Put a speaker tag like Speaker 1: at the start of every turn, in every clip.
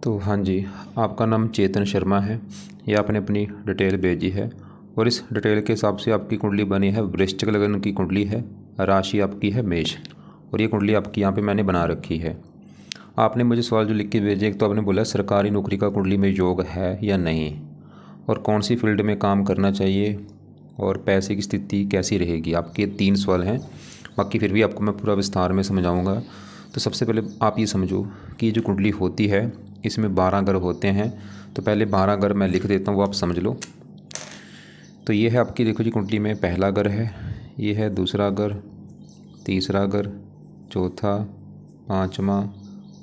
Speaker 1: तो हाँ जी, आपका नाम चेतन शर्मा है। ये आपने अपनी डिटेल भेजी है और इस डिटेल के हिसाब से आपकी कुंडली बनी है। वृश्चिक लगन की कुंडली है, राशि आपकी है मेष और ये कुंडली आपकी यहाँ पे मैंने बना रखी है। आपने मुझे सवाल जो लिख के भेजे, एक तो आपने बोला सरकारी नौकरी का कुंडली में योग है या नहीं, और कौन सी फील्ड में काम करना चाहिए, और पैसे की स्थिति कैसी रहेगी। आपके 3 सवाल हैं, बाकी फिर भी आपको मैं पूरा विस्तार में समझाऊंगा। तो सबसे पहले आप ये समझो कि जो कुंडली होती है इसमें 12 ग्रह होते हैं। तो पहले 12 ग्रह मैं लिख देता हूँ, वो आप समझ लो। तो ये है आपकी, देखो जी, कुंडली में पहला ग्रह है, ये है दूसरा ग्रह, तीसरा ग्रह, चौथा, पाँचवा,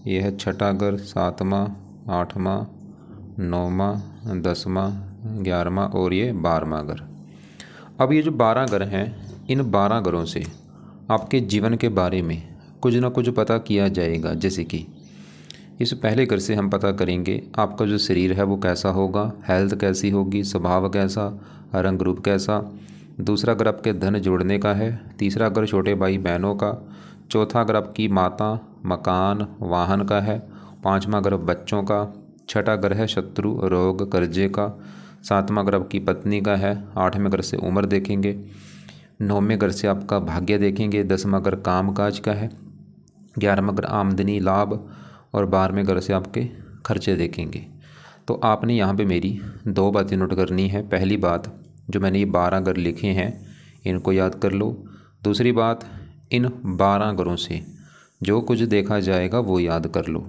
Speaker 1: ये है छठा ग्रह, सातवां, आठवां, नौवां, 10वां, 11वां और ये 12वां ग्रह। अब ये जो 12 ग्रह हैं, इन 12 ग्रहों से आपके जीवन के बारे में कुछ ना कुछ पता किया जाएगा। जैसे कि इस पहले ग्रह से हम पता करेंगे आपका जो शरीर है वो कैसा होगा, हेल्थ कैसी होगी, स्वभाव कैसा, रंग रूप कैसा। दूसरा ग्रह आपके धन जोड़ने का है, तीसरा ग्रह छोटे भाई बहनों का, चौथा ग्रह आपकी माता, मकान, वाहन का है, पाँचवां ग्रह बच्चों का, छठा ग्रह है शत्रु, रोग, कर्जे का, सातवां ग्रह आपकी पत्नी का है, आठवें ग्रह से उम्र देखेंगे, नौवें ग्रह से आपका भाग्य देखेंगे, 10वां ग्रह काम काज का है, 11वां ग्रह आमदनी लाभ और 12वें ग्रह से आपके खर्चे देखेंगे। तो आपने यहाँ पे मेरी 2 बातें नोट करनी है। पहली बात, जो मैंने ये 12 ग्रह लिखे हैं इनको याद कर लो। दूसरी बात, इन 12 ग्रहों से जो कुछ देखा जाएगा वो याद कर लो।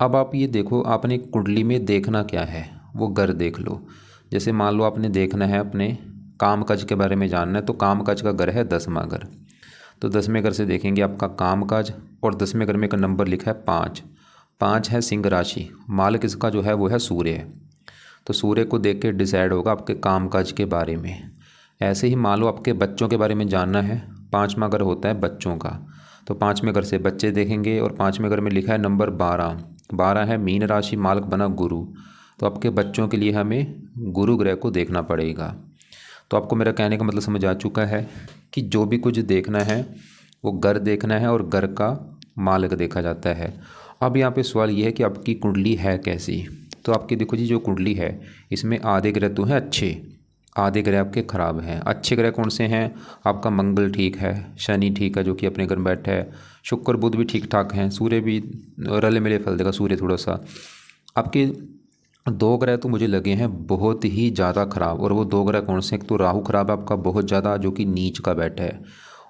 Speaker 1: अब आप ये देखो, आपने कुंडली में देखना क्या है वो ग्रह देख लो। जैसे मान लो आपने देखना है, अपने काम काज के बारे में जानना है, तो काम काज का ग्रह है 10वां ग्रह। तो 10वें ग्रह से देखेंगे आपका काम काज, और 10वें ग्रह में का नंबर लिखा है 5। 5 है सिंह राशि, मालिक इसका जो है वो है सूर्य है। तो सूर्य को देख के डिसाइड होगा आपके काम काज के बारे में। ऐसे ही मान लो आपके बच्चों के बारे में जानना है, 5वां ग्रह होता है बच्चों का। तो 5वें ग्रह से बच्चे देखेंगे, और 5वें ग्रह में लिखा है नंबर 12। 12 है मीन राशि, मालिक बना गुरु। तो आपके बच्चों के लिए हमें गुरु ग्रह को देखना पड़ेगा। तो आपको मेरा कहने का मतलब समझ आ चुका है कि जो भी कुछ देखना है वो ग्रह देखना है, और ग्रह का मालिक देखा जाता है। अब यहाँ पे सवाल ये है कि आपकी कुंडली है कैसी। तो आपकी देखो जी, जो कुंडली है इसमें आधे ग्रह तो हैं अच्छे, आधे ग्रह आपके खराब हैं। अच्छे ग्रह कौन से हैं? आपका मंगल ठीक है, शनि ठीक है जो कि अपने घर में बैठा है, शुक्र बुध भी ठीक ठाक हैं, सूर्य भी रले मिले फल देगा, सूर्य थोड़ा सा। आपके 2 ग्रह तो मुझे लगे हैं बहुत ही ज़्यादा खराब, और वो 2 ग्रह कौन से? एक तो राहु खराब है आपका बहुत ज़्यादा, जो कि नीच का बैठा है,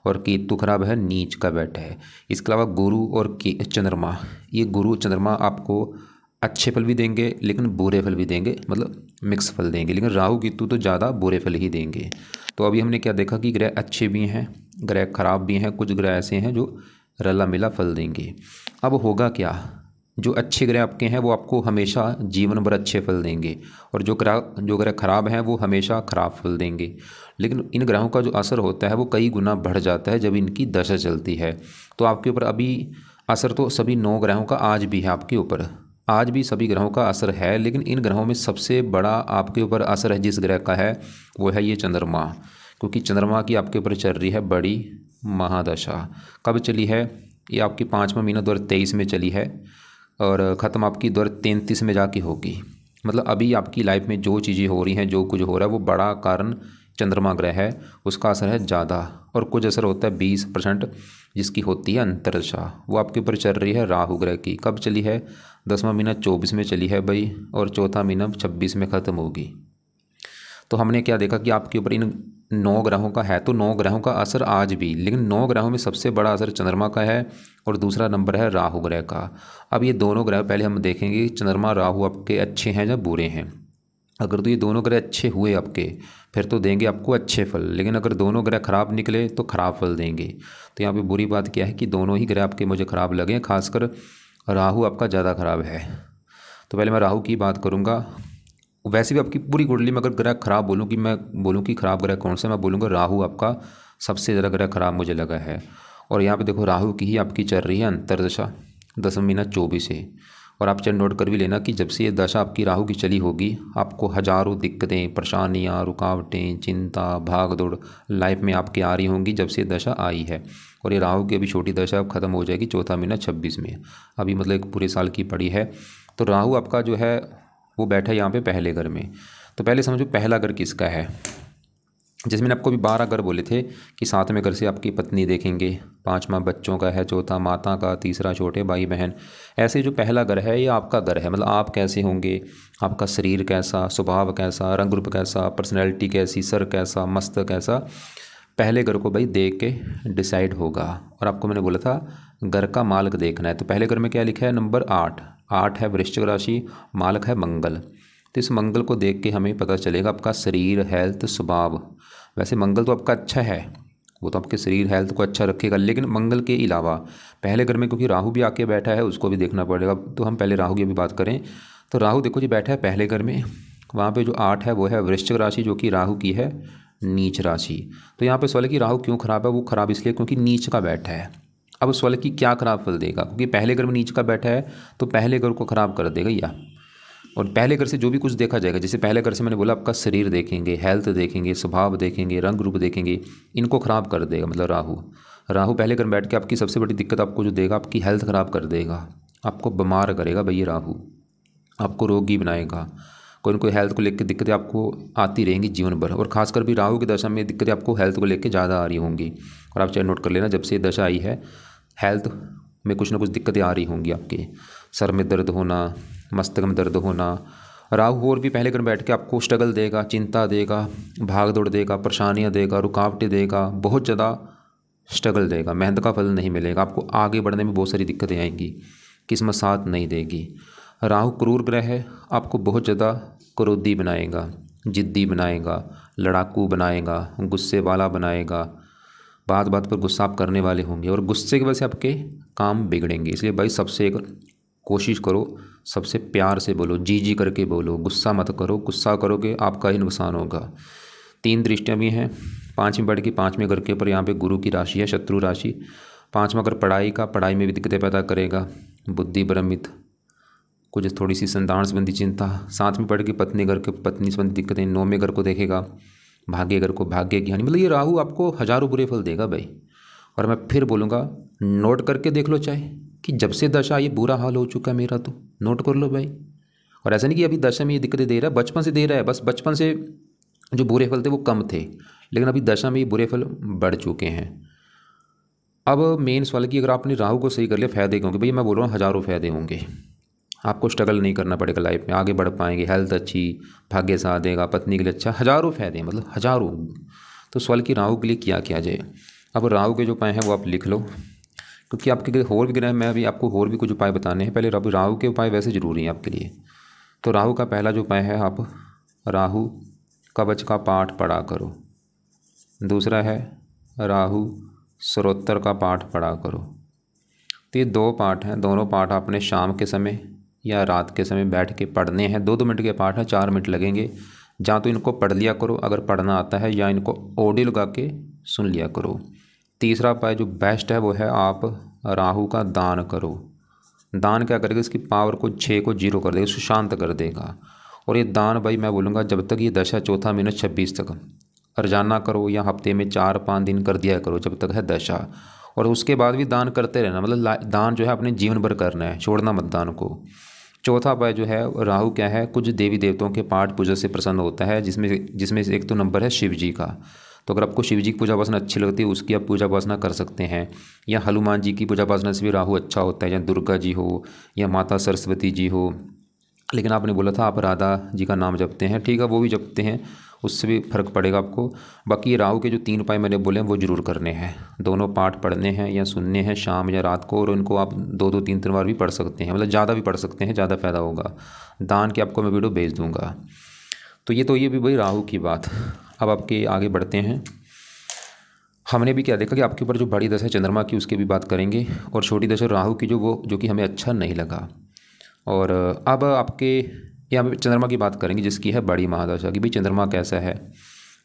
Speaker 1: और केतु खराब है, नीच का बैठा है। इसके अलावा गुरु और चंद्रमा, ये गुरु चंद्रमा आपको अच्छे फल भी देंगे लेकिन बुरे फल भी देंगे, मतलब मिक्स फल देंगे, लेकिन राहु केतु तो ज़्यादा बुरे फल ही देंगे। तो अभी हमने क्या देखा कि ग्रह अच्छे भी हैं, ग्रह खराब भी हैं, कुछ ग्रह ऐसे हैं जो रला मिला फल देंगे। अब होगा क्या, जो अच्छे ग्रह आपके हैं वो आपको हमेशा जीवन भर अच्छे फल देंगे, और जो ग्रह खराब हैं वो हमेशा खराब फल देंगे। लेकिन इन ग्रहों का जो असर होता है वो कई गुना बढ़ जाता है जब इनकी दशा चलती है। तो आपके ऊपर अभी असर तो सभी 9 ग्रहों का आज भी है आपके ऊपर, आज भी सभी ग्रहों का असर है, लेकिन इन ग्रहों में सबसे बड़ा आपके ऊपर असर है जिस ग्रह का है वो है ये चंद्रमा। क्योंकि चंद्रमा की आपके ऊपर चल रही है बड़ी महादशा। कब चली है? ये आपकी 5वां महीना 2023 में चली है, और ख़त्म आपकी 2033 में जाके होगी। मतलब अभी आपकी लाइफ में जो चीज़ें हो रही हैं, जो कुछ हो रहा है, वो बड़ा कारण चंद्रमा ग्रह है, उसका असर है ज़्यादा। और कुछ असर होता है 20% जिसकी होती है अंतर्दशा, वो आपके ऊपर चल रही है राहु ग्रह की। कब चली है? 10वां महीना 24 में चली है भाई, और चौथा महीना 26 में ख़त्म होगी। तो हमने क्या देखा कि आपके ऊपर इन 9 ग्रहों का है, तो 9 ग्रहों का असर आज भी, लेकिन 9 ग्रहों में सबसे बड़ा असर चंद्रमा का है, और दूसरा नंबर है राहु ग्रह का। अब ये दोनों ग्रह पहले हम देखेंगे कि चंद्रमा राहु आपके अच्छे हैं या बुरे हैं। अगर तो ये दोनों ग्रह अच्छे हुए आपके, फिर तो देंगे आपको अच्छे फल, लेकिन अगर दोनों ग्रह खराब निकले तो खराब फल देंगे। तो यहाँ पे बुरी बात क्या है कि दोनों ही ग्रह आपके मुझे खराब लगे, खासकर राहु आपका ज़्यादा खराब है। तो पहले मैं राहु की बात करूँगा। वैसे भी आपकी पूरी कुंडली में अगर ग्रह खराब बोलूँ, कि मैं बोलूँ कि खराब ग्रह कौन सा, मैं बोलूँगा राहु आपका सबसे ज़्यादा ग्रह खराब मुझे लगा है। और यहाँ पे देखो राहु की ही आपकी चल रही है अंतर्दशा 10वां महीना 24 से। और आप चंद नोट कर भी लेना कि जब से ये दशा आपकी राहु की चली होगी, आपको हज़ारों दिक्कतें, परेशानियाँ, रुकावटें, चिंता, भाग दौड़ लाइफ में आपकी आ रही होंगी जब से दशा आई है। और ये राहु की अभी छोटी दशा अब ख़त्म हो जाएगी चौथा महीना 26 में, अभी मतलब एक पूरे साल की पड़ी है। तो राहु आपका जो है वो बैठा है यहाँ पे पहले घर में। तो पहले समझो पहला घर किसका है। जैसे मैंने आपको भी 12 घर बोले थे कि 7वें घर से आपकी पत्नी देखेंगे, 5वां बच्चों का है, चौथा माता का, तीसरा छोटे भाई बहन। ऐसे जो पहला घर है ये आपका घर है, मतलब आप कैसे होंगे, आपका शरीर कैसा, स्वभाव कैसा, रंग रूप कैसा, पर्सनैलिटी कैसी, सर कैसा, मस्तक कैसा, पहले घर को भाई देख के डिसाइड होगा। और आपको मैंने बोला था घर का मालक देखना है। तो पहले घर में क्या लिखा है, नंबर 8, 8 है वृश्चिक राशि, मालक है मंगल। तो इस मंगल को देख के हमें पता चलेगा आपका शरीर, हेल्थ, स्वभाव। वैसे मंगल तो आपका अच्छा है, वो तो आपके शरीर हेल्थ को अच्छा रखेगा, लेकिन मंगल के अलावा पहले घर में क्योंकि राहु भी आके बैठा है उसको भी देखना पड़ेगा। तो हम पहले राहु की भी बात करें तो राहु देखो जी बैठा है पहले घर में, वहाँ पे जो 8 है वो है वृश्चिक राशि जो कि राहु की है नीच राशि। तो यहाँ पे सवाल है कि राहु क्यों खराब है, वो खराब इसलिए क्योंकि नीच का बैठा है। अब सवाल है कि क्या खराब फल देगा, क्योंकि पहले घर में नीच का बैठा है तो पहले घर को खराब कर देगा या। और पहले घर से जो भी कुछ देखा जाएगा, जैसे पहले घर से मैंने बोला आपका शरीर देखेंगे, हेल्थ देखेंगे, स्वभाव देखेंगे, रंग रूप देखेंगे, इनको खराब कर देगा। मतलब राहु पहले घर में बैठ के आपकी सबसे बड़ी दिक्कत आपको जो देगा, आपकी हेल्थ खराब कर देगा, आपको बीमार करेगा भैया राहु, आपको रोगी बनाएगा। कोई ना कोई हेल्थ को लेकर दिक्कतें आपको आती रहेंगी जीवन भर। और खासकर भी राहु की दशा में दिक्कतें आपको हेल्थ को लेकर ज़्यादा आ रही होंगी। और आप चाहे नोट कर लेना, जब से दशा आई है हेल्थ में कुछ ना कुछ दिक्कतें आ रही होंगी आपके, सर में दर्द होना, मस्तक में दर्द होना। राहु और भी पहले घर बैठ के आपको स्ट्रगल देगा, चिंता देगा, भाग दौड़ देगा, परेशानियां देगा, रुकावटें देगा, बहुत ज़्यादा स्ट्रगल देगा, मेहनत का फल नहीं मिलेगा, आपको आगे बढ़ने में बहुत सारी दिक्कतें आएंगी, किस्मत साथ नहीं देगी। राहु क्रूर ग्रह है, आपको बहुत ज़्यादा क्रोधी बनाएगा, जिद्दी बनाएगा, लड़ाकू बनाएगा, गुस्से वाला बनाएगा, बात बात पर गुस्सा आप करने वाले होंगे और गुस्से की वजह से आपके काम बिगड़ेंगे। इसलिए भाई सबसे एक कोशिश करो, सबसे प्यार से बोलो, जी जी करके बोलो, गुस्सा मत करो, गुस्सा करोगे आपका ही नुकसान होगा। 3 दृष्टियाँ भी हैं, 5वीं बढ़ की 5वें घर के ऊपर यहाँ पे गुरु की राशि है, शत्रु राशि। 5वां घर पढ़ाई में भी दिक्कतें पैदा करेगा, बुद्धि भ्रमित, कुछ थोड़ी सी संतान संबंधी चिंता। 7वीं पढ़ की पत्नी घर के पत्नी संबंधी दिक्कतें। 9वें घर को देखेगा, भाग्य घर को, भाग्य की हानि। मतलब ये राहु आपको हजारों बुरे फल देगा भाई। और मैं फिर बोलूँगा नोट करके देख लो, चाहे कि जब से दशा ये बुरा हाल हो चुका है मेरा, तो नोट कर लो भाई। और ऐसा नहीं कि अभी दशा में ये दिक्कतें दे रहा है, बचपन से दे रहा है, बस बचपन से जो बुरे फल थे वो कम थे, लेकिन अभी दशा में ये बुरे फल बढ़ चुके हैं। अब मेन सवाल है कि अगर आपने राहु को सही कर लिया, फ़ायदे क्योंकि भैया मैं बोल रहा हूँ हज़ारों फ़ायदे होंगे, आपको स्ट्रगल नहीं करना पड़ेगा लाइफ में, आगे बढ़ पाएंगे, हेल्थ अच्छी, भाग्य साथ देगा, पत्नी के लिए अच्छा, हज़ारों फ़ायदे, मतलब हज़ारों। तो सवाल कि राहु के लिए क्या किया जाए। अब राहु के जो उपाय हैं वो आप लिख लो, क्योंकि आपके और भी ग्रह में अभी आपको और भी कुछ उपाय बताने हैं। पहले राहु के उपाय वैसे ज़रूरी हैं आपके लिए। तो राहु का पहला जो उपाय है, आप राहु कवच का पाठ पढ़ा करो। दूसरा है राहु स्तोत्र का पाठ पढ़ा करो। तो ये 2 पाठ हैं, दोनों पाठ आपने शाम के समय या रात के समय बैठ के पढ़ने हैं। 2-2 मिनट के पाठ हैं, 4 मिनट लगेंगे। ਜਾਂ तो इनको पढ़ लिया करो अगर पढ़ना आता है, या इनको ऑडियो लगा के सुन लिया करो। तीसरा उपाय जो बेस्ट है वो है आप राहु का दान करो। दान क्या करेगा, इसकी पावर को 6 को 0 कर देगा, उसको शांत कर देगा। और ये दान भाई मैं बोलूँगा जब तक ये दशा चौथा महीना 26 तक रोजाना करो, या हफ्ते में 4-5 दिन कर दिया करो जब तक है दशा। और उसके बाद भी दान करते रहना, मतलब दान जो है अपने जीवन भर करना है, छोड़ना मत दान को। चौथा उपाय जो है राहु क्या है, कुछ देवी देवताओं के पाठ पूजा से प्रसन्न होता है, जिसमें एक तो नंबर है शिव जी का। तो अगर आपको शिव जी की पूजा उपासना अच्छी लगती है उसकी आप पूजा उपासना कर सकते हैं, या हनुमान जी की पूजा उपासना से भी राहु अच्छा होता है, या दुर्गा जी हो या माता सरस्वती जी हो। लेकिन आपने बोला था आप राधा जी का नाम जपते हैं, ठीक है वो भी जपते हैं, उससे भी फ़र्क पड़ेगा आपको। बाकी राहु के जो 3 उपाय मैंने बोले हैं वो ज़रूर करने हैं। दोनों पाठ पढ़ने हैं या सुनने हैं शाम या रात को, और उनको आप 2-2 3-3 बार भी पढ़ सकते हैं, मतलब ज़्यादा भी पढ़ सकते हैं, ज़्यादा फ़ायदा होगा। दान की आपको मैं वीडियो भेज दूँगा। तो ये भी भाई राहु की बात। अब आपके आगे बढ़ते हैं। हमने भी क्या देखा कि आपके ऊपर जो बड़ी दशा है चंद्रमा की उसकी भी बात करेंगे, और छोटी दशा राहु की जो कि हमें अच्छा नहीं लगा। और अब आपके यहाँ पे चंद्रमा की बात करेंगे जिसकी है बड़ी महादशा की, भाई चंद्रमा कैसा है।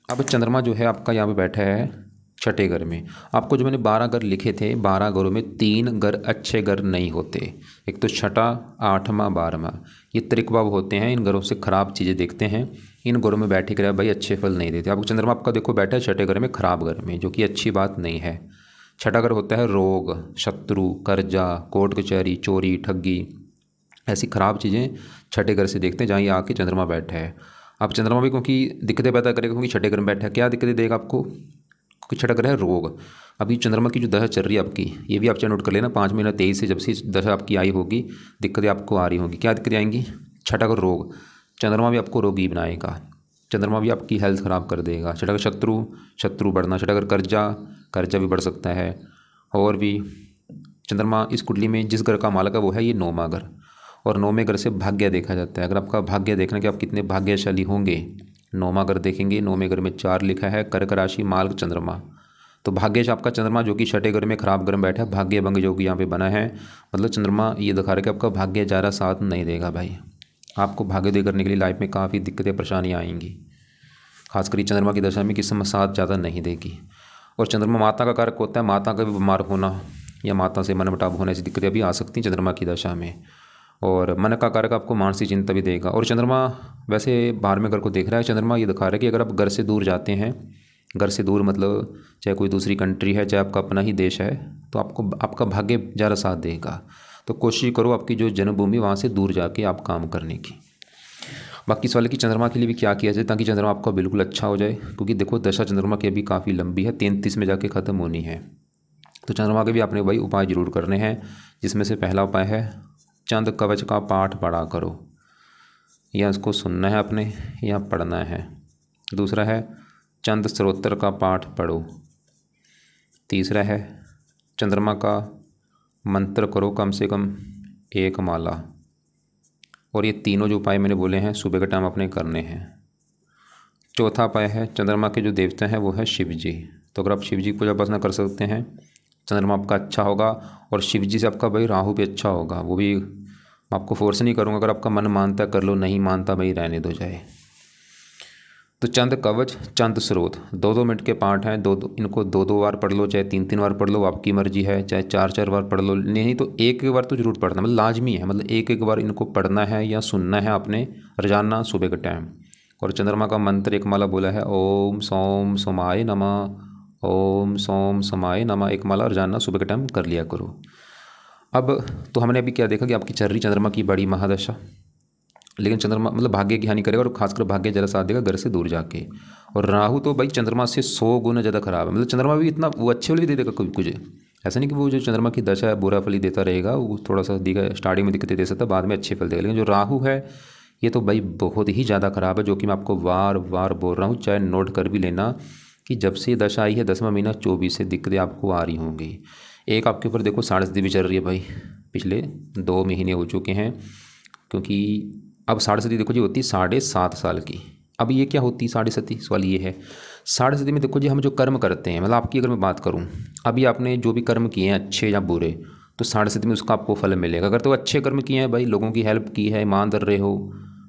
Speaker 1: अब चंद्रमा जो है आपका यहाँ पे बैठा है 6ठे घर में। आपको जो मैंने 12 घर लिखे थे, 12 घरों में 3 घर अच्छे घर नहीं होते, एक तो 6ठा, 8वां, 12वां, ये त्रिकभाव होते हैं। इन घरों से ख़राब चीज़ें देखते हैं, इन घरों में बैठे कर भाई अच्छे फल नहीं देते। आपको चंद्रमा आपका देखो बैठा है 6ठे घर में, ख़राब घर में, जो कि अच्छी बात नहीं है। 6ठा घर होता है रोग, शत्रु, कर्जा, कोर्ट कचहरी, चोरी, ठगी, ऐसी ख़राब चीज़ें छठे घर से देखते हैं जहाँ ये आके चंद्रमा बैठा है। अब चंद्रमा भी क्योंकि दिक्कतें पैदा करेगा क्योंकि छठे घर में बैठा है, क्या दिक्कतें देगा आपको, क्योंकि छठा घर है रोग। अभी चंद्रमा की जो दशा चल रही है आपकी, ये भी आप चाहे नोट कर लेना, 5 महीना 23 से जब से दशा आपकी आई होगी दिक्कतें आपको आ रही होंगी। क्या दिक्कतें आएंगी, छठा घर रोग, चंद्रमा भी आपको रोगी बनाएगा, चंद्रमा भी आपकी हेल्थ ख़राब कर देगा। छठा घर शत्रु बढ़ना, छठा घर कर्जा भी बढ़ सकता है। और भी चंद्रमा इस कुंडली में जिस घर का मालक है वो है ये नौवां घर, और नौवें घर से भाग्य देखा जाता है। अगर आपका भाग्य देखना कि आप कितने भाग्यशाली होंगे, नौवां घर देखेंगे, नौवें घर में 4 लिखा है, कर्क राशि मालक चंद्रमा। तो भाग्य आपका चंद्रमा जो कि छठे घर में खराब घर में बैठा है, भाग्य भंग जो कि यहाँ पे बना है, मतलब चंद्रमा ये दिखा रहा है कि आपका भाग्य ज़्यादा साथ नहीं देगा भाई। आपको भाग्योदय करने के लिए लाइफ में काफ़ी दिक्कतें परेशानियाँ आएंगी, खासकर चंद्रमा की दशा में किस समय साथ ज़्यादा नहीं देगी। और चंद्रमा माता का कारक होता है, माता का भी बीमार होना या माता से मनमुटाव होने ऐसी दिक्कतें भी आ सकती हैं चंद्रमा की दशा में। और मन का कारक आपको मानसिक चिंता भी देगा। और चंद्रमा वैसे 12वें घर को देख रहा है, चंद्रमा ये दिखा रहा है कि अगर आप घर से दूर जाते हैं, घर से दूर मतलब चाहे कोई दूसरी कंट्री है चाहे आपका अपना ही देश है, तो आपको आपका भाग्य ज़्यादा साथ देगा। तो कोशिश करो आपकी जो जन्मभूमि वहाँ से दूर जाके आप काम करने की। बाकी सवाल है कि चंद्रमा के लिए भी क्या किया जाए ताकि चंद्रमा आपका बिल्कुल अच्छा हो जाए, क्योंकि देखो दशा चंद्रमा की अभी काफ़ी लंबी है, 33 में जाके ख़त्म होनी है। तो चंद्रमा के भी आपने भाई उपाय जरूर करने हैं, जिसमें से पहला उपाय है चंद कवच का पाठ पढ़ा करो, या इसको सुनना है आपने या पढ़ना है। दूसरा है चंद स्त्रोत्र का पाठ पढ़ो। तीसरा है चंद्रमा का मंत्र करो कम से कम 1 माला। और ये तीनों जो उपाय मैंने बोले हैं सुबह के टाइम अपने करने हैं। चौथा उपाय है चंद्रमा के जो देवता हैं वो है शिव जी। तो अगर आप शिव जी की पूजा उपासना कर सकते हैं, चंद्रमा आपका अच्छा होगा। और शिव जी से आपका भाई राहु भी अच्छा होगा, वो भी आपको फोर्स नहीं करूँगा, अगर आपका मन मानता कर लो, नहीं मानता भाई रहने दो जाए। तो चंद कवच चंद स्रोत 2-2 मिनट के पाठ हैं, इनको 2-2 बार पढ़ लो, चाहे 3-3 बार पढ़ लो, आपकी मर्जी है, चाहे 4-4 बार पढ़ लो, नहीं तो एक बार तो जरूर पढ़ना, मतलब लाजमी है, मतलब एक बार इनको पढ़ना है या सुनना है आपने रोजाना सुबह के टाइम। और चंद्रमा का मंत्र 1 माला बोला है, ओम सोम सोमाय नमः, ओम सोम सोमाय नमः, 1 माला रोजाना सुबह के टाइम कर लिया करो। अब तो हमने अभी क्या देखा कि आपकी चल रही चंद्रमा की बड़ी महादशा, लेकिन चंद्रमा मतलब भाग्य की हानि करेगा और खासकर भाग्य ज़रा साथ देगा घर से दूर जाके। और राहु तो भाई चंद्रमा से 100 गुना ज़्यादा खराब है, मतलब चंद्रमा भी इतना वो अच्छे वाले भी दे देगा कभी कुछ, ऐसा नहीं कि वो जो चंद्रमा की दशा है बुरा फल ही देता रहेगा, वो थोड़ा सा देगा, स्टार्टिंग में दिक्कतें दे सकता है, बाद में अच्छे फल देगा। लेकिन जो राहु है ये तो भाई बहुत ही ज़्यादा खराब है, जो कि मैं आपको बार बार बोल रहा हूँ, चाहे नोट कर भी लेना कि जब से दशा आई है 10वां महीना 24 से दिक्कतें आपको आ रही होंगी। एक आपके ऊपर देखो 6.5 भी चल रही है भाई, पिछले 2 महीने हो चुके हैं, क्योंकि अब 6.5 देखो जी होती है 7.5 साल की। अब ये क्या होती है 7.5, सवाल ये है 7.5 में देखो जी हम जो कर्म करते हैं, मतलब आपकी अगर मैं बात करूं, अभी आपने जो भी कर्म किए हैं अच्छे या बुरे, तो 7.5 में उसका आपको फल मिलेगा। अगर तो अच्छे कर्म किए हैं भाई, लोगों की हेल्प की है, ईमानदार रहे हो,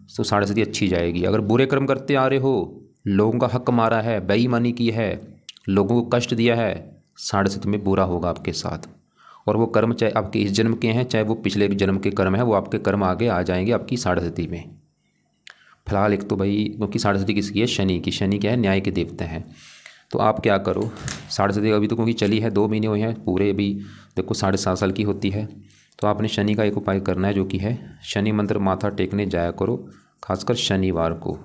Speaker 1: तो 7.5 अच्छी जाएगी। अगर बुरे कर्म करते आ रहे हो, लोगों का हक मारा है, बेईमानी की है, लोगों को कष्ट दिया है, 7.5 में बुरा होगा आपके साथ। और वो कर्म चाहे आपके इस जन्म के हैं चाहे वो पिछले जन्म के कर्म है, वो आपके कर्म आगे आ जाएंगे आपकी 7.5 में। फिलहाल एक तो भाई क्योंकि 7.5 किसकी है, शनि की, शनि क्या है, न्याय के देवता हैं। तो आप क्या करो 7.5 अभी तो क्योंकि चली है 2 महीने हुए हैं पूरे, अभी देखो 7.5 साल की होती है, तो आपने शनि का एक उपाय करना है, जो कि है शनि मंत्र माथा टेकने जाया करो खासकर शनिवार को,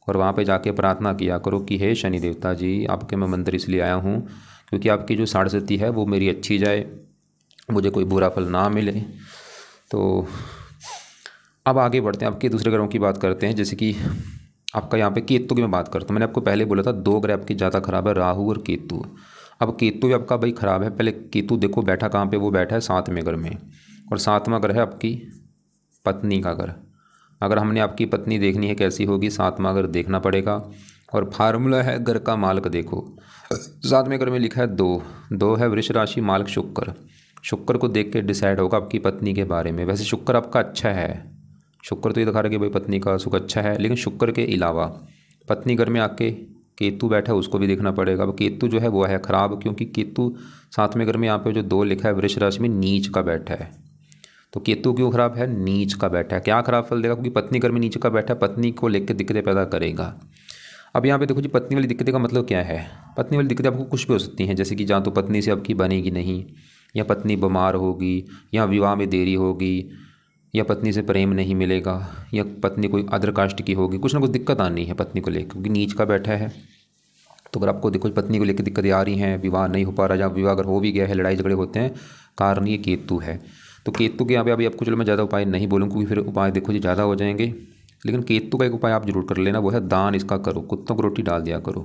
Speaker 1: और वहाँ पे जाके प्रार्थना किया करो कि हे शनि देवता जी, आपके मैं मंदिर इसलिए आया हूँ क्योंकि आपकी जो 7.5 है वो मेरी अच्छी जाए, मुझे कोई बुरा फल ना मिले। तो अब आगे बढ़ते हैं, आपके दूसरे ग्रहों की बात करते हैं। जैसे कि आपका यहाँ पे केतु की मैं बात करता हूँ, मैंने आपको पहले बोला था 2 ग्रह आपकी ज़्यादा खराब है, राहु और केतु। अब केतु भी आपका भाई खराब है। पहले केतु देखो बैठा कहाँ पे, वो बैठा है 7वें घर में, और 7वां घर है आपकी पत्नी का घर। अगर हमने आपकी पत्नी देखनी है कैसी होगी, 7वां घर देखना पड़ेगा। और फार्मूला है घर का मालक देखो, 7वें घर में लिखा है 2 है वृष राशि मालक शुक्र। शुक्र को देख के डिसाइड होगा आपकी पत्नी के बारे में। वैसे शुक्र आपका अच्छा है, शुक्र तो ये दिखा रहा है कि भाई पत्नी का सुख अच्छा है, लेकिन शुक्र के अलावा पत्नी घर में आके केतु बैठा है, उसको भी देखना पड़ेगा। अब केतु जो है वो है ख़राब, क्योंकि केतु 7वें घर में यहाँ पे जो 2 लिखा है वृष राशि में नीच का बैठा है। तो केतु क्यों खराब है, नीच का बैठा है। क्या खराब फल देगा, क्योंकि पत्नी घर में नीच का बैठा है, पत्नी को लेकर दिक्कतें पैदा करेगा। अब यहाँ पे देखो जी पत्नी वाली दिक्कतें का मतलब क्या है, पत्नी वाली दिक्कतें आपको कुछ भी हो सकती हैं, जैसे कि जहाँ तो पत्नी से आपकी बनेगी नहीं, या पत्नी बीमार होगी, या विवाह में देरी होगी, या पत्नी से प्रेम नहीं मिलेगा, या पत्नी कोई अदर कास्ट की होगी, कुछ ना कुछ दिक्कत आनी है पत्नी को लेकर, क्योंकि नीच का बैठा है। तो अगर आपको देखो पत्नी को लेकर दिक्कतें आ रही हैं, विवाह नहीं हो पा रहा, या विवाह अगर हो भी गया है, लड़ाई झगड़े होते हैं, कारण ये केतु है। तो केतु के यहाँ पे अभी आपको चलो मैं ज़्यादा उपाय नहीं बोलूँ, क्योंकि फिर उपाय देखो जी ज़्यादा हो जाएंगे, लेकिन केतु का एक उपाय आप जरूर कर लेना, वो है दान इसका करो, कुत्तों को रोटी डाल दिया करो।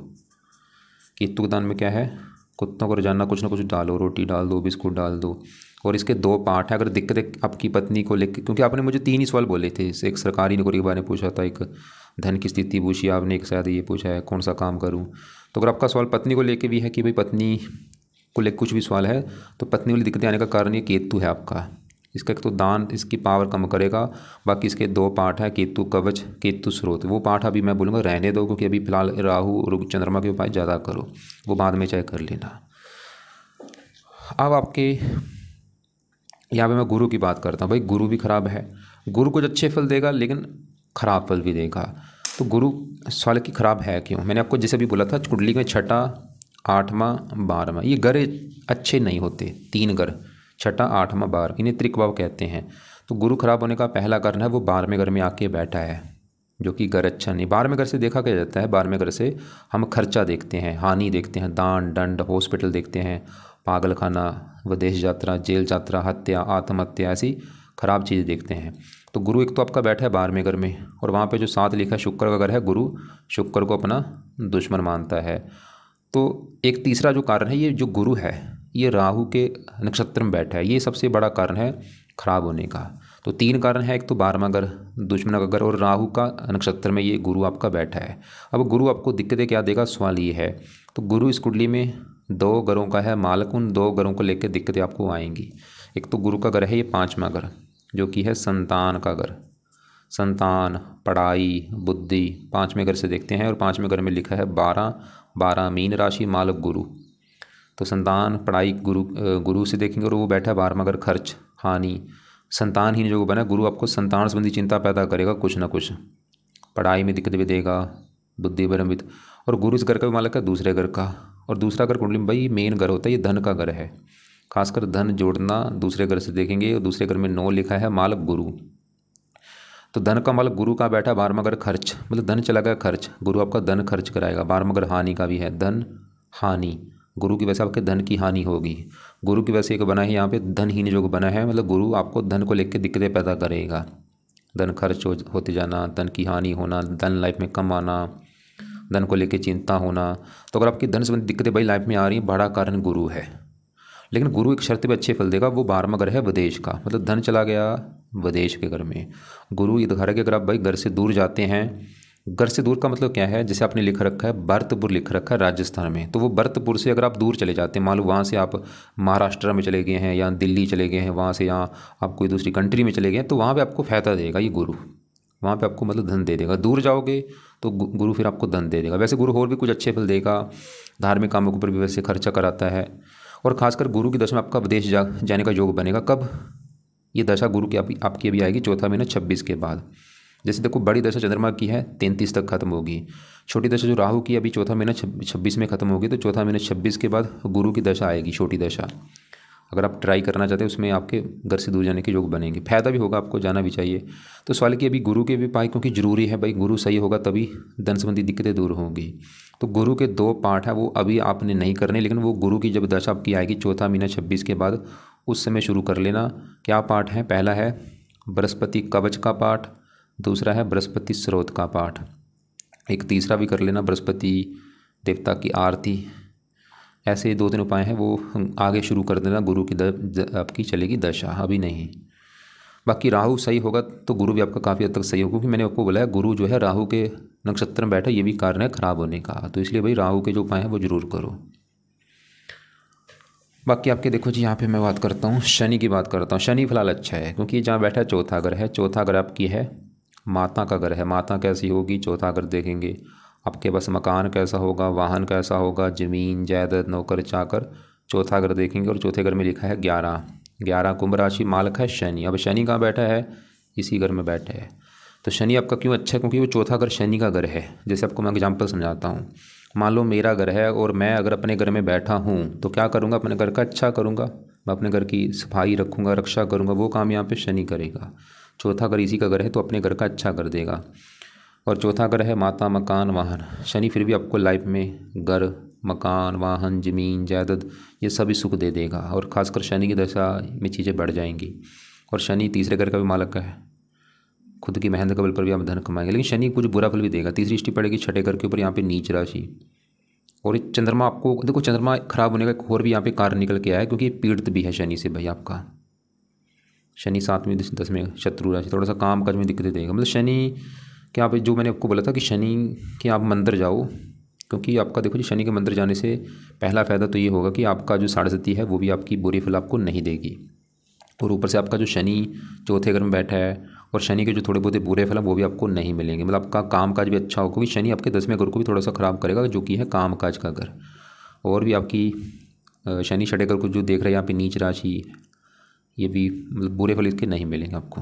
Speaker 1: केतु के दान में क्या है, कुत्तों को रोजाना कुछ ना कुछ डालो, रोटी डाल दो, बिस्कुट डाल दो। और इसके 2 पार्ट हैं। अगर दिक्कत आपकी पत्नी को लेकर, क्योंकि आपने मुझे 3 ही सवाल बोले थे, एक सरकारी नौकरी के बारे में पूछा था, एक धन की स्थिति पूछी आपने, एक शायद ये पूछा है कौन सा काम करूँ। तो अगर आपका सवाल पत्नी को लेकर भी है कि भाई पत्नी को लेकर कुछ भी सवाल है, तो पत्नी वाली दिक्कतें आने का कारण ये केतु है आपका। इसका एक तो दान इसकी पावर कम करेगा, बाकी इसके 2 पार्ट है, केतु कवच, केतु स्रोत। वो पार्ट अभी मैं बोलूँगा रहने दो, क्योंकि अभी फिलहाल राहु और चंद्रमा के उपाय ज़्यादा करो, वो बाद में चाहे कर लेना। अब आपके यहाँ पे मैं गुरु की बात करता हूँ। भाई गुरु भी खराब है, गुरु कुछ अच्छे फल देगा लेकिन खराब फल भी देगा। तो गुरु सवाल की खराब है क्यों, मैंने आपको जैसे भी बोला था, कुंडली में 6ठा 8वां 12वां ये ग्रह अच्छे नहीं होते। 3 ग्रह 6ठा 8वां 12, इन्हें त्रिकभाव कहते हैं। तो गुरु खराब होने का पहला कारण है वो 12वें घर में आके बैठा है, जो कि घर अच्छा नहीं। 12वें घर से देखा क्या जाता है, 12वें घर से हम खर्चा देखते हैं, हानि देखते हैं, दान दंड, हॉस्पिटल देखते हैं, पागल खाना, विदेश यात्रा, जेल यात्रा, हत्या, आत्महत्या, ऐसी खराब चीज़ें देखते हैं। तो गुरु एक तो आपका बैठा है 12वें घर में, और वहाँ पे जो 7 लिखा है शुक्र का घर है, गुरु शुक्र को अपना दुश्मन मानता है। तो एक तीसरा जो कारण है, ये जो गुरु है ये राहु के नक्षत्र में बैठा है, ये सबसे बड़ा कारण है खराब होने का। तो 3 कारण है, एक तो 12वां घर दुश्मन का घर, और राहु का नक्षत्र में ये गुरु आपका बैठा है। अब गुरु आपको दिक्कतें क्या देगा, सवाल ये है। तो गुरु इस कुंडली में 2 घरों का है मालक, उन 2 घरों को लेकर दिक्कतें आपको आएंगी। एक तो गुरु का घर है ये 5वां घर, जो कि है संतान का घर, संतान, पढ़ाई, बुद्धि, 5वें घर से देखते हैं। और 5वें घर में लिखा है 12 मीन राशि, मालक गुरु। तो संतान, पढ़ाई गुरु से देखेंगे, और वो बैठा है 12वां घर, खर्च, हानि, संतानहीन जो बना गुरु आपको संतान संबंधी चिंता पैदा करेगा, कुछ ना कुछ पढ़ाई में दिक्कत भी देगा, बुद्धि भ्रमित। और गुरु इस घर का भी मालक है दूसरे घर का, और दूसरा घर कुंडली में भाई मेन घर होता है, ये धन का घर है, खासकर धन जोड़ना दूसरे घर से देखेंगे। और दूसरे घर में 9 लिखा है मालक गुरु। तो धन का मालक गुरु का बैठा 12वां घर, खर्च, मतलब धन चला गया खर्च, गुरु आपका धन खर्च कराएगा। 12वां घर हानि का भी है, धन हानि, गुरु की वजह से आपके धन की हानि होगी। गुरु की वजह से एक बना है यहाँ पे धनहीन जो बना है, मतलब गुरु आपको धन को लेकर दिक्कतें पैदा करेगा, धन खर्च होते जाना, धन की हानि होना, धन लाइफ में कम आना, धन को लेकर चिंता होना। तो अगर आपकी धन संबंधी दिक्कतें भाई लाइफ में आ रही हैं, बड़ा कारण गुरु है। लेकिन गुरु एक शर्त पे अच्छे फल देगा, वो 12वां घर है विदेश का, मतलब धन चला गया विदेश के घर में। गुरु ये दिखा रहा है कि अगर आप भाई घर से दूर जाते हैं, घर से दूर का मतलब क्या है, जैसे आपने लिख रखा है भरतपुर लिख रखा है राजस्थान में, तो वो भरतपुर से अगर आप दूर चले जाते हैं, मान लो वहाँ से आप महाराष्ट्र में चले गए हैं या दिल्ली चले गए हैं, वहाँ से यहाँ आप कोई दूसरी कंट्री में चले गए हैं, तो वहाँ पे आपको फ़ायदा देगा ये गुरु, वहाँ पे आपको मतलब धन दे देगा। दूर जाओगे तो गुरु फिर आपको धन दे देगा। वैसे गुरु और भी कुछ अच्छे फल देगा, धार्मिक कामों के ऊपर भी वैसे खर्चा कराता है। और खासकर गुरु की दशा में आपका विदेश जाने का योग बनेगा। कब, ये दशा गुरु की आपकी अभी आएगी चौथा महीना 26 के बाद। जैसे देखो बड़ी दशा चंद्रमा की है 33 तक खत्म होगी, छोटी दशा जो राहु की अभी चौथा महीना 26 में खत्म होगी, तो चौथा महीना 26 के बाद गुरु की दशा आएगी, छोटी दशा। अगर आप ट्राई करना चाहते हैं उसमें आपके घर से दूर जाने के योग बनेंगे, फायदा भी होगा, आपको जाना भी चाहिए। तो सवाल कि अभी गुरु के भी पाए, क्योंकि जरूरी है भाई, गुरु सही होगा तभी धन संबंधी दिक्कतें दूर होंगी। तो गुरु के 2 पार्ट हैं, वो अभी आपने नहीं करने, लेकिन वो गुरु की जब दशा आपकी आएगी चौथा महीना 26 के बाद, उस समय शुरू कर लेना। क्या पाठ है, पहला है बृहस्पति कवच का पाठ, दूसरा है बृहस्पति स्रोत का पाठ, एक तीसरा भी कर लेना बृहस्पति देवता की आरती। ऐसे 2-3 उपाय हैं, वो आगे शुरू कर देना। गुरु की आपकी चलेगी दशा, अभी नहीं। बाकी राहु सही होगा तो गुरु भी आपका काफ़ी हद तक सही होगा, क्योंकि मैंने आपको बोला है गुरु जो है राहु के नक्षत्र में बैठा, ये भी कारण है खराब होने का। तो इसलिए भाई राहु के जो उपाय हैं वो जरूर करो। बाकी आपके देखो जी, यहाँ पे मैं बात करता हूँ शनि की बात करता हूँ। शनि फिलहाल अच्छा है, क्योंकि जहाँ बैठा है चौथा घर है, चौथा घर आपकी है माता का घर है। माता कैसी होगी, चौथा घर देखेंगे आपके पास मकान कैसा होगा, वाहन कैसा होगा, ज़मीन जायदाद, नौकर चाकर, चौथा घर देखेंगे। और चौथे घर में लिखा है 11 कुंभ राशि, मालक है शनि। अब शनि कहाँ बैठा है, इसी घर में बैठा है। तो शनि आपका क्यों अच्छा है, क्योंकि वो चौथा घर शनि का घर है। जैसे आपको मैं एग्जांपल समझाता हूँ, मान लो मेरा घर है और मैं अगर अपने घर में बैठा हूँ तो क्या करूँगा, अपने घर का अच्छा करूँगा, मैं अपने घर की सफाई रखूँगा, रक्षा करूँगा, वो काम यहाँ पे शनि करेगा। चौथा घर इसी का घर है तो अपने घर का अच्छा कर देगा। और चौथा घर है माता, मकान, वाहन। शनि फिर भी आपको लाइफ में घर, मकान, वाहन, ज़मीन, जायदाद ये सभी सुख दे देगा। और ख़ासकर शनि की दशा में चीज़ें बढ़ जाएंगी। और शनि तीसरे घर का भी मालक है, खुद की मेहनत के बल पर भी आप धन कमाएंगे। लेकिन शनि कुछ बुरा फल भी देगा। तीसरी दृष्टि पड़ेगी छठे घर के ऊपर, यहाँ पे नीच राशि। और चंद्रमा आपको देखो, चंद्रमा खराब होने का एक और भी यहाँ पे कारण निकल के आया है, क्योंकि पीड़ित भी है शनि से भाई आपका। शनि 7वीं 10वीं शत्रु राशि, थोड़ा सा काम काज में दिक्कतें देगा। मतलब शनि के आप जो मैंने आपको बोला था कि शनि के आप मंदिर जाओ, क्योंकि आपका देखो जी शनि के मंदिर जाने से पहला फ़ायदा तो ये होगा कि आपका जो साढ़े है वो भी आपकी बुरी फल आपको नहीं देगी। और ऊपर से आपका जो शनि चौथे घर में बैठा है और शनि के जो थोड़े बहुत बुरे फल हैं वो भी आपको नहीं मिलेंगे। मतलब आपका काम काज भी अच्छा होगा, क्योंकि शनि आपके 10वें घर को भी थोड़ा सा ख़राब करेगा, जो कि है काम काज का घर। और भी आपकी शनि छठे घर को जो देख रहे हैं यहाँ पे नीच राशि, ये भी मतलब बुरे फल इसके नहीं मिलेंगे आपको।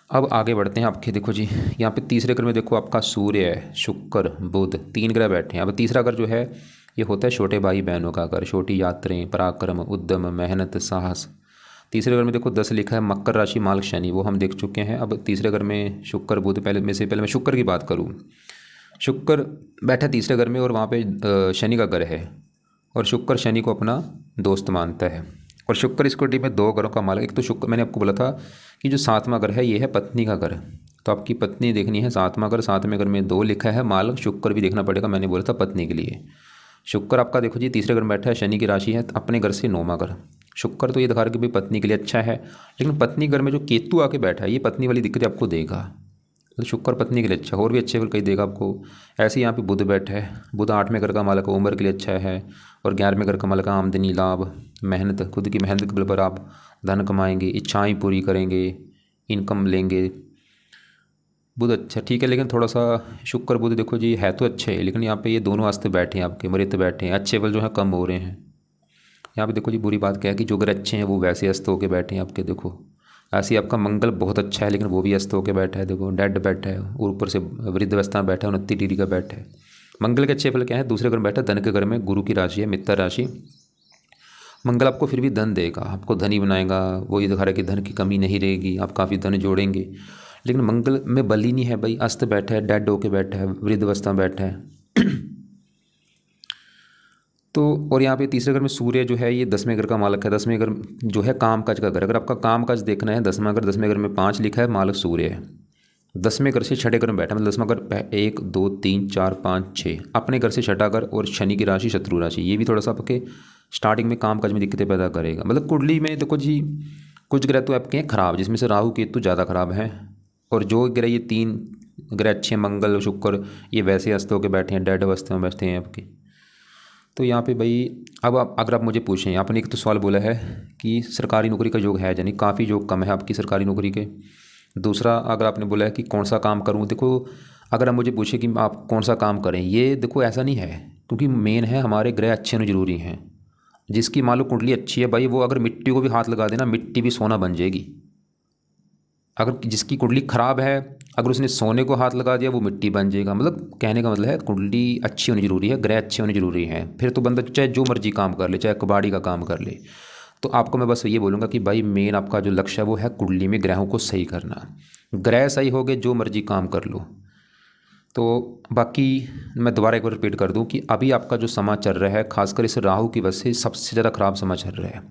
Speaker 1: अब आगे बढ़ते हैं आपके। देखो जी यहाँ पे तीसरे घर में देखो आपका सूर्य है, शुक्र, बुध, 3 ग्रह बैठे हैं। अब तीसरा घर जो है ये होता है छोटे भाई बहनों का घर, छोटी यात्राएं, पराक्रम, उद्यम, मेहनत, साहस। तीसरे घर में देखो 10 लिखा है, मकर राशि, मालक शनि, वो हम देख चुके हैं। अब तीसरे घर में शुक्र, बुध, पहले मैं शुक्र की बात करूँ। शुक्र बैठा तीसरे घर में और वहाँ पे शनि का घर है, और शुक्र शनि को अपना दोस्त मानता है। और शुक्र इस कोटि में 2 घरों का मालिक। एक तो शुक्र मैंने आपको बोला था कि जो 7वां घर है ये है पत्नी का घर, तो आपकी पत्नी देखनी है 7वां घर। 7वें घर में 2 लिखा है, मालक शुक्र भी देखना पड़ेगा, मैंने बोला था पत्नी के लिए। शुक्र आपका देखो जी तीसरे घर में बैठा है, शनि की राशि है, अपने घर से 9वां घर। शुक्र तो ये दिखा रहा है कि भाई पत्नी के लिए अच्छा है, लेकिन पत्नी घर में जो केतु आके बैठा है ये पत्नी वाली दिक्कत आपको देगा। तो शुक्र पत्नी के लिए अच्छा, और भी अच्छे फल कहीं देगा आपको। ऐसे ही यहाँ पे बुध बैठा है, बुध 8वें घर का मालक, उम्र के लिए अच्छा है। और 11वें घर का मालक आमदनी, लाभ, मेहनत, खुद की मेहनत के बल पर आप धन कमाएंगे, इच्छाएं पूरी करेंगे, इनकम लेंगे। बुध अच्छा ठीक है, लेकिन थोड़ा सा शुक्र बुध देखो जी है तो अच्छे है, लेकिन यहाँ पे ये दोनों अस्त बैठे हैं आपके, मृत बैठे हैं, अच्छे फल जो है कम हो रहे हैं। यहाँ पे देखो जी बुरी बात क्या है कि जो ग्रह अच्छे हैं वो वैसे अस्त होकर बैठे हैं आपके। देखो ऐसे ही आपका मंगल बहुत अच्छा है, लेकिन वो भी अस्त होकर बैठा है, देखो डेड बैठा है, और ऊपर से वृद्ध अवस्था में बैठा है, 29 डिग्री का बैठा है। मंगल के अच्छे फल क्या है, दूसरे घर में बैठा है, धन के घर में, गुरु की राशि है, मित्र राशि। मंगल आपको फिर भी धन देगा, आपको धनी बनाएगा, वो ये दिखा रहा है कि धन की कमी नहीं रहेगी, आप काफ़ी धन जोड़ेंगे। लेकिन मंगल में बल ही नहीं है भाई, अस्त बैठा है, डेड होके बैठा है, वृद्ध अवस्था में बैठा है। तो और यहाँ पे तीसरे घर में सूर्य जो है ये 10वें घर का मालक है। 10वें घर जो है काम काज का घर, अगर आपका काम काज देखना है 10वां घर, 10वें घर में 5 लिखा है, मालक सूर्य है। 10वें घर से छठे घर में बैठा, मतलब 10वां घर 1 2 3 4 5 6, अपने घर से छठा घर, और शनि की राशि शत्रु राशि, ये भी थोड़ा सा आपके स्टार्टिंग में काम काज में दिक्कतें पैदा करेगा। मतलब कुंडली में देखो जी कुछ ग्रह तो आपके हैं खराब, जिसमें से राहु केतु ज़्यादा खराब है, और जो ग्रह ये 3 ग्रह अच्छे, मंगल शुक्र, ये वैसे अस्त होकर बैठे हैं, डेड अवस्था में बैठे हैं आपके। तो यहाँ पे भाई अब आप अगर आप मुझे पूछें, आपने एक तो सवाल बोला है कि सरकारी नौकरी का योग है, यानी काफ़ी योग कम है आपकी सरकारी नौकरी के। दूसरा अगर आपने बोला है कि कौन सा काम करूँ, देखो अगर आप मुझे पूछे कि आप कौन सा काम करें, ये देखो ऐसा नहीं है, क्योंकि मेन है हमारे ग्रह अच्छे होने जरूरी हैं। जिसकी मान लो कुंडली अच्छी है भाई, वो अगर मिट्टी को भी हाथ लगा देना, मिट्टी भी सोना बन जाएगी। अगर जिसकी कुंडली ख़राब है, अगर उसने सोने को हाथ लगा दिया वो मिट्टी बन जाएगा। मतलब कहने का मतलब है कुंडली अच्छी होनी जरूरी है, ग्रह अच्छे होने जरूरी हैं, फिर तो बंदा चाहे जो मर्जी काम कर ले, चाहे कबाड़ी का काम कर ले। तो आपको मैं बस ये बोलूँगा कि भाई मेन आपका जो लक्ष्य है वो है कुंडली में ग्रहों को सही करना। ग्रह सही हो गए, जो मर्जी काम कर लो। तो बाकी मैं दोबारा एक बार रिपीट कर दूं कि अभी आपका जो समय चल रहा है, खासकर इस राहु की वजह से सबसे ज़्यादा ख़राब समय चल रहा है।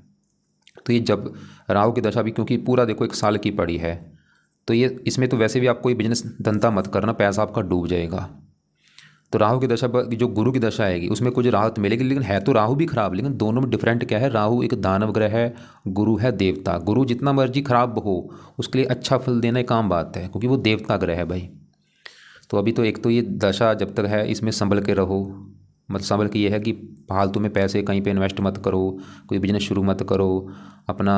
Speaker 1: तो ये जब राहु की दशा भी, क्योंकि पूरा देखो 1 साल की पड़ी है, तो ये इसमें तो वैसे भी आप कोई बिजनेस धंधा मत करना, पैसा आपका डूब जाएगा। तो राहु की दशा जो गुरु की दशा आएगी उसमें कुछ राहत मिलेगी, लेकिन है तो राहु भी खराब, लेकिन दोनों में डिफरेंट क्या है, राहु एक दानव ग्रह है, गुरु है देवता। गुरु जितना मर्जी खराब हो उसके लिए अच्छा फल देना एक आम बात है, क्योंकि वो देवता ग्रह है भाई। तो अभी तो एक तो ये दशा जब तक है इसमें संभल के रहो, मतलब संभल के ये है कि फालतू में पैसे कहीं पे इन्वेस्ट मत करो, कोई बिजनेस शुरू मत करो, अपना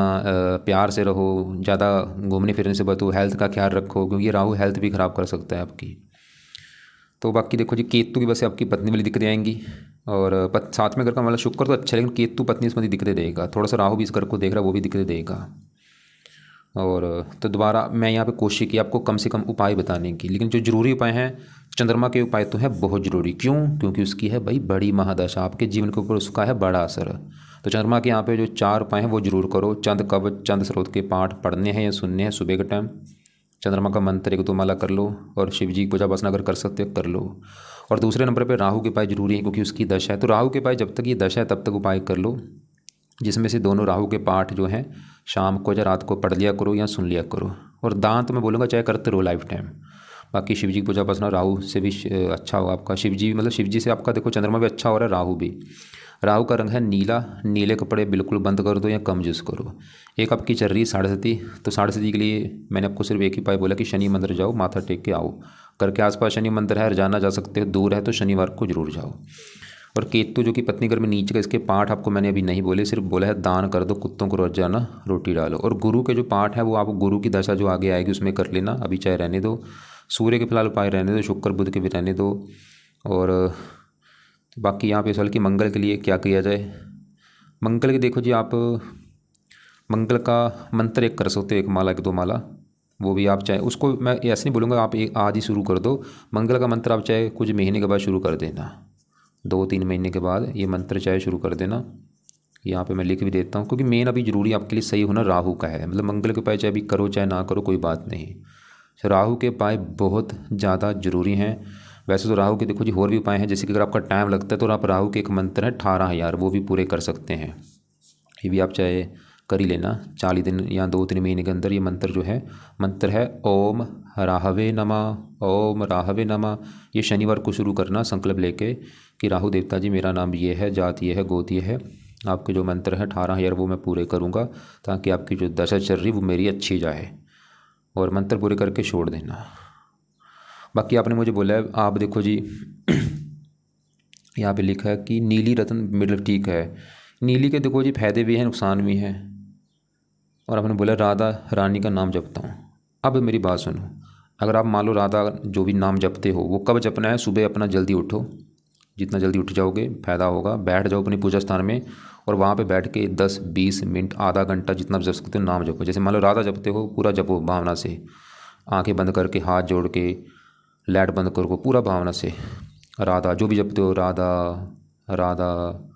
Speaker 1: प्यार से रहो, ज़्यादा घूमने फिरने से बचो, हेल्थ का ख्याल रखो, क्योंकि ये राहु हेल्थ भी ख़राब कर सकता है आपकी। तो बाकी देखो जी केतु की वजह से आपकी पत्नी वाली दिक्कतें आएंगी, और 7वें घर का मतलब शुक्र तो अच्छा है, लेकिन केतु पत्नी संबंधी दिक्कतें देगा। थोड़ा सा राहु भी इस घर को देख रहा है, वो भी दिक्कतें देगा। और तो दोबारा मैं यहाँ पे कोशिश की आपको कम से कम उपाय बताने की, लेकिन जो जरूरी उपाय हैं चंद्रमा के उपाय तो है बहुत ज़रूरी। क्यों? क्योंकि उसकी है भाई बड़ी महादशा, आपके जीवन के ऊपर उसका है बड़ा असर। तो चंद्रमा के यहाँ पे जो 4 उपाय हैं वो जरूर करो। चंद कवच, चंद स्रोत के पाठ पढ़ने हैं या सुनने हैं सुबह के टाइम। चंद्रमा का मंत्र 1-2 माला कर लो, और शिव जी की पूजा उपासना अगर कर सकते हो कर लो। और दूसरे नंबर पे राहु के उपाय जरूरी है, क्योंकि उसकी दशा है। तो राहु के उपाय जब तक ये दशा है तब तक उपाय कर लो, जिसमें से दोनों राहु के पाठ जो हैं शाम को या रात को पढ़ लिया करो या सुन लिया करो। और दान तो मैं बोलूँगा चाहे करते रहो लाइफ टाइम। बाकी शिव जी की पूजा उपासना राहु से भी अच्छा होगा आपका। शिव जी मतलब शिव जी से आपका देखो चंद्रमा भी अच्छा हो रहा है, राहु भी। राहु का रंग है नीला। नीले कपड़े बिल्कुल बंद कर दो या कम यूज़ करो। एक आपकी चल रही है 6:30, तो 6:30 के लिए मैंने आपको सिर्फ एक ही उपाय बोला कि शनि मंदिर जाओ, माथा टेक के आओ। करके आसपास शनि मंदिर है, रोजाना जा सकते हो, दूर है तो शनिवार को जरूर जाओ। और केतु जो कि पत्नी घर में नीचे का, इसके पाठ आपको मैंने अभी नहीं बोले, सिर्फ बोला है दान कर दो, कुत्तों को रोजाना रोटी डालो। और गुरु के जो पाठ है वो आप गुरु की दशा जो आगे आएगी उसमें कर लेना, अभी चाहे रहने दो। सूर्य के फिलहाल उपाय रहने दो, शुक्र बुध के भी रहने दो। और बाकी यहाँ पे इस साल की मंगल के लिए क्या किया जाए। मंगल के देखो जी, आप मंगल का मंत्र एक कर सकते हो, 1 माला 1-2 माला। वो भी आप चाहे उसको मैं ऐसे नहीं बोलूँगा आप एक आज ही शुरू कर दो। मंगल का मंत्र आप चाहे कुछ महीने के बाद शुरू कर देना, 2-3 महीने के बाद ये मंत्र चाहे शुरू कर देना। यहाँ पे मैं लिख भी देता हूँ, क्योंकि मेन अभी ज़रूरी आपके लिए सही होना राहु का है। मतलब मंगल के उपाय चाहे अभी करो चाहे ना करो कोई बात नहीं, राहु के उपाय बहुत ज़्यादा ज़रूरी हैं। वैसे तो राहु के देखो जी और भी उपाय हैं, जैसे कि अगर आपका टाइम लगता है तो आप राहु के एक मंत्र है 18,000, वो भी पूरे कर सकते हैं। ये भी आप चाहे कर ही लेना 40 दिन या 2-3 महीने के अंदर। ये मंत्र जो है मंत्र है ओम राहवे नमः, ओम राहवे नमः। ये शनिवार को शुरू करना संकल्प लेके कि राहु देवता जी मेरा नाम ये है, जात ये है, गोत ये है, आपके जो मंत्र है 18,000 वो मैं पूरे करूँगा, ताकि आपकी जो दशा चल रही वो मेरी अच्छी जाए। और मंत्र पूरे करके छोड़ देना। बाकी आपने मुझे बोला है, आप देखो जी यहाँ पे लिखा है कि नीली रत्न मिडल ठीक है। नीली के देखो जी फायदे भी हैं नुकसान भी हैं। और आपने बोला राधा रानी का नाम जपता हूँ। अब मेरी बात सुनो, अगर आप मान लो राधा जो भी नाम जपते हो वो कब जपना है, सुबह अपना जल्दी उठो, जितना जल्दी उठ जाओगे फ़ायदा होगा। बैठ जाओ अपनी पूजा स्थान में और वहाँ पे बैठ के 10-20 मिनट आधा घंटा जितना जप सकते हो नाम जपो। जैसे मान लो राधा जपते हो पूरा जपो भावना से, आंखें बंद करके हाथ जोड़ के लाइट बंद करो पूरा भावना से। राधा जो भी जपते हो, राधा राधा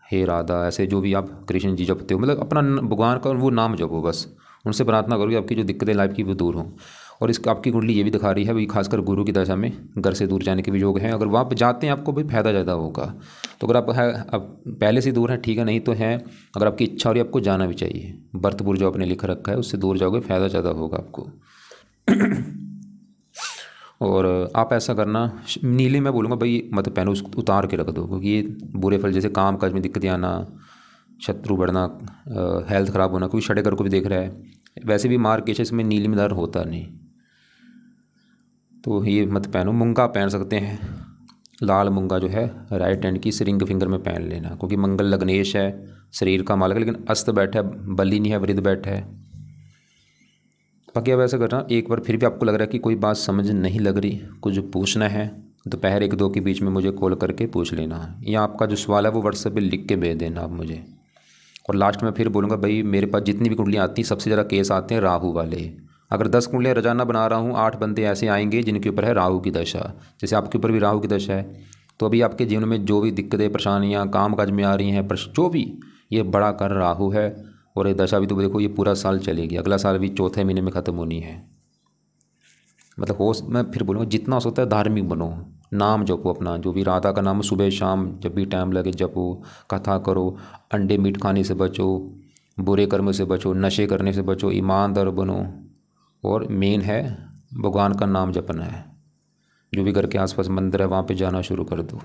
Speaker 1: हे राधा, ऐसे जो भी आप कृष्ण जी जपते हो, मतलब अपना भगवान का वो नाम जपो, बस उनसे प्रार्थना करो कि आपकी जो दिक्कतें लाइफ की वो दूर हों। और इस आपकी कुंडली ये भी दिखा रही है भाई, खासकर गुरु की दशा में घर से दूर जाने के भी योग हैं। अगर वहाँ पर जाते हैं आपको भाई फ़ायदा ज़्यादा होगा। तो अगर आप है अब पहले से दूर हैं ठीक है, नहीं तो है अगर आपकी इच्छा हो रही है आपको जाना भी चाहिए। भरतपुर जो आपने लिख रखा है उससे दूर जाओगे फ़ायदा ज़्यादा होगा आपको। और आप ऐसा करना, नीले में बोलूँगा भाई मत पहनो, उसको उतार के रख दो, क्योंकि ये बुरे फल जैसे काम काज में दिक्कतें आना, शत्रु बढ़ना, हेल्थ ख़राब होना, कोई षड्यंत्र को भी देख रहा है। वैसे भी मार केस में नीली में दर्द होता नहीं, तो ये मत पहनो। मूंगा पहन सकते हैं, लाल मूंगा जो है राइट हैंड की रिंग फिंगर में पहन लेना, क्योंकि मंगल लग्नेश है, शरीर का मालिक, लेकिन अस्त बैठा है, बलि नहीं है, वृद्ध बैठा है। बाकी अब ऐसा करना, एक बार फिर भी आपको लग रहा है कि कोई बात समझ नहीं लग रही, कुछ पूछना है, दोपहर 1-2 के बीच में मुझे कॉल करके पूछ लेना, या आपका जो सवाल है वो व्हाट्सएप पे लिख के भेज देना आप मुझे। और लास्ट में फिर बोलूँगा भाई, मेरे पास जितनी भी कुंडलियाँ आती हैं सबसे ज़्यादा केस आते हैं राहु वाले। अगर 10 कुंडलियाँ रोजाना बना रहा हूँ, 8 बंदे ऐसे आएंगे जिनके ऊपर है राहु की दशा। जैसे आपके ऊपर भी राहु की दशा है, तो अभी आपके जीवन में जो भी दिक्कतें परेशानियाँ काम काज में आ रही हैं, जो भी ये बड़ा कर राहु है। और ये दशा भी तो देखो ये पूरा साल चलेगी, अगला साल भी चौथे महीने में ख़त्म होनी है। मतलब हो, मैं फिर बोलूँगा जितना हो सकता है धार्मिक बनो, नाम जपो अपना, जो भी राधा का नाम सुबह शाम जब भी टाइम लगे जपो, कथा करो, अंडे मीट खाने से बचो, बुरे कर्म से बचो, नशे करने से बचो, ईमानदार बनो। और मेन है भगवान का नाम जपना है। जो भी घर के आसपास मंदिर है वहाँ पे जाना शुरू कर दो।